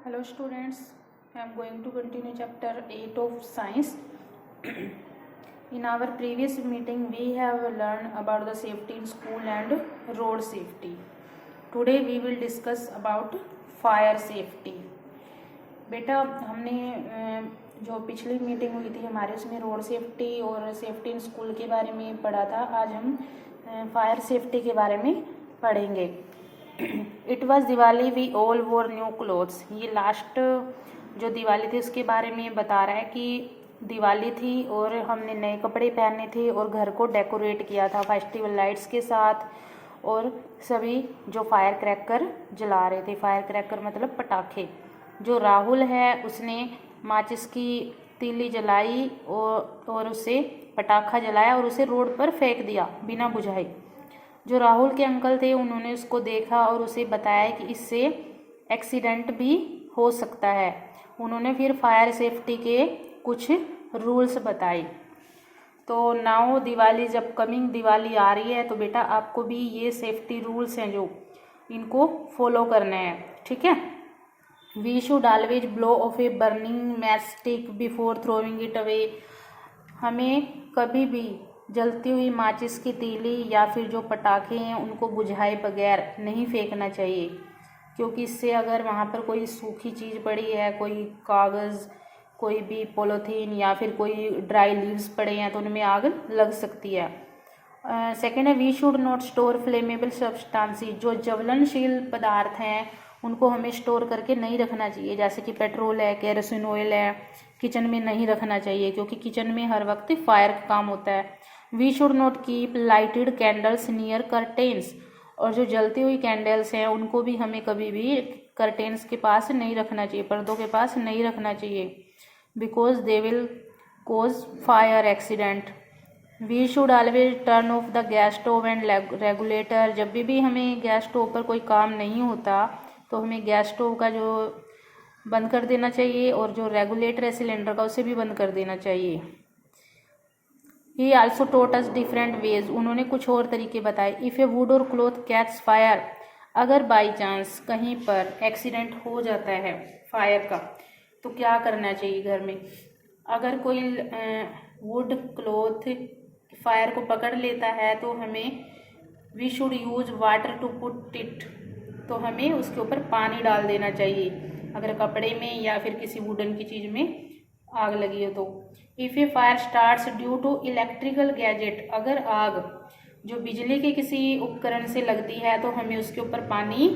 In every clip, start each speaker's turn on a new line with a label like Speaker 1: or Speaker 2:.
Speaker 1: Hello students, I am going to continue chapter 8 of science. In our previous meeting we have learned about the safety in school and road safety. Today we will discuss about fire safety. बेटा हमने जो पिछली meeting हुई थी हमारे उसमें road safety और safety in school के बारे में पढ़ा था. आज हम फायर सेफ्टी के बारे में पढ़ेंगे. It was Diwali we all wore new clothes. ये लास्ट जो दिवाली थी उसके बारे में बता रहा है कि दिवाली थी और हमने नए कपड़े पहने थे और घर को डेकोरेट किया था फेस्टिवल लाइट्स के साथ. और सभी जो फायर क्रैकर जला रहे थे, फायर क्रैकर मतलब पटाखे. जो राहुल है उसने माचिस की तीली जलाई और उससे पटाखा जलाया और उसे रोड पर फेंक दिया बिना बुझाए. जो राहुल के अंकल थे उन्होंने उसको देखा और उसे बताया कि इससे एक्सीडेंट भी हो सकता है. उन्होंने फिर फायर सेफ्टी के कुछ रूल्स बताए. तो नाउ दिवाली, जब कमिंग दिवाली आ रही है तो बेटा आपको भी ये सेफ्टी रूल्स हैं जो इनको फॉलो करना है, ठीक है. We should always blow off a burning match stick before throwing it away. हमें कभी भी जलती हुई माचिस की तीली या फिर जो पटाखे हैं उनको बुझाए बगैर नहीं फेंकना चाहिए, क्योंकि इससे अगर वहाँ पर कोई सूखी चीज़ पड़ी है, कोई कागज़, कोई भी पॉलीथीन या फिर कोई ड्राई लीव्स पड़े हैं तो उनमें आग लग सकती है. सेकेंड है we should not store flammable substances. जो ज्वलनशील पदार्थ हैं उनको हमें स्टोर करके नहीं रखना चाहिए, जैसे कि पेट्रोल है, केरोसिन ऑयल है, किचन में नहीं रखना चाहिए क्योंकि किचन में हर वक्त फायर का काम होता है. We should not keep lighted candles near curtains. और जो जलती हुई कैंडल्स हैं उनको भी हमें कभी भी कर्टेन्स के पास नहीं रखना चाहिए, पर्दों के पास नहीं रखना चाहिए, because they will cause fire accident. We should always turn off the gas stove and regulator. जब भी हमें गैस स्टोव पर कोई काम नहीं होता तो हमें गैस स्टोव का जो बंद कर देना चाहिए और जो रेगुलेटर है सिलेंडर का उसे भी बंद कर देना चाहिए. He also taught us different ways. उन्होंने कुछ और तरीके बताए. If a wood or cloth catch fire, अगर बाई चांस कहीं पर एक्सीडेंट हो जाता है फायर का तो क्या करना चाहिए घर में. अगर कोई वुड क्लॉथ फायर को पकड़ लेता है तो हमें we should use water to put it. तो हमें उसके ऊपर पानी डाल देना चाहिए अगर कपड़े में या फिर किसी वुडन की चीज़ में आग लगी हो तो. If a fire starts due to electrical gadget, अगर आग जो बिजली के किसी उपकरण से लगती है तो हमें उसके ऊपर पानी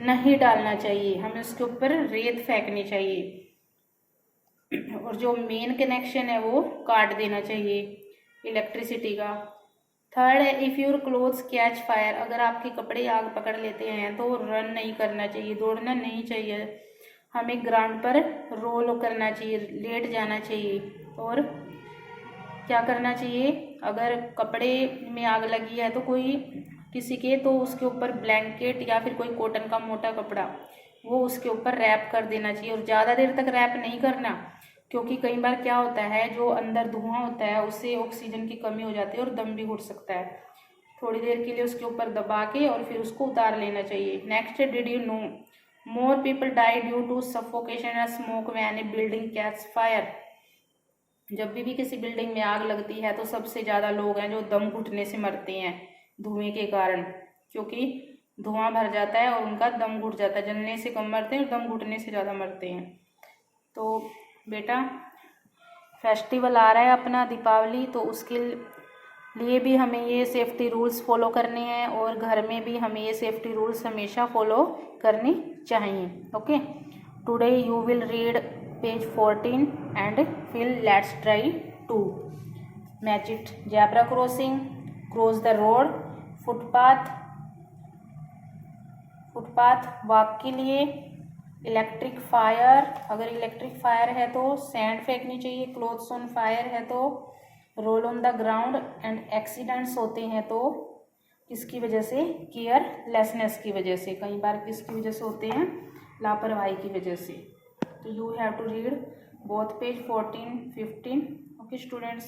Speaker 1: नहीं डालना चाहिए, हमें उसके ऊपर रेत फेंकनी चाहिए और जो मेन कनेक्शन है वो काट देना चाहिए इलेक्ट्रिसिटी का. थर्ड है if your clothes catch fire, अगर आपके कपड़े आग पकड़ लेते हैं तो रन नहीं करना चाहिए, दौड़ना नहीं चाहिए, हमें ग्राउंड पर रोल करना चाहिए, लेट जाना चाहिए. और क्या करना चाहिए, अगर कपड़े में आग लगी है तो कोई किसी के तो उसके ऊपर ब्लैंकेट या फिर कोई कॉटन का मोटा कपड़ा वो उसके ऊपर रैप कर देना चाहिए. और ज़्यादा देर तक रैप नहीं करना, क्योंकि कई बार क्या होता है जो अंदर धुआं होता है उससे ऑक्सीजन की कमी हो जाती है और दम भी घुट सकता है. थोड़ी देर के लिए उसके ऊपर दबा के और फिर उसको उतार लेना चाहिए. Next, did you know more people die due to suffocation and smoke when a building catch fire. जब भी किसी बिल्डिंग में आग लगती है तो सबसे ज़्यादा लोग हैं जो दम घुटने से मरते हैं धुएं के कारण, क्योंकि धुआं भर जाता है और उनका दम घुट जाता है. जलने से कम मरते हैं और दम घुटने से ज़्यादा मरते हैं. तो बेटा फेस्टिवल आ रहा है अपना दीपावली, तो उसके लिए भी हमें ये सेफ्टी रूल्स फॉलो करने हैं और घर में भी हमें ये सेफ्टी रूल्स हमेशा फॉलो करने चाहिए. Okay, today you will read page 14 and फिर let's try to match it. Zebra crossing, cross the road, footpath walk के लिए, इलेक्ट्रिक फायर, अगर इलेक्ट्रिक फायर है तो सैंड फेंकनी चाहिए, क्लोथ्स ऑन फायर है तो roll on the ground, and accidents होते हैं तो किसकी वजह से, केयरलेसनेस की वजह से. कई बार किसकी वजह से होते हैं, लापरवाही की वजह से. तो you have to read both page 14, 15. Okay students.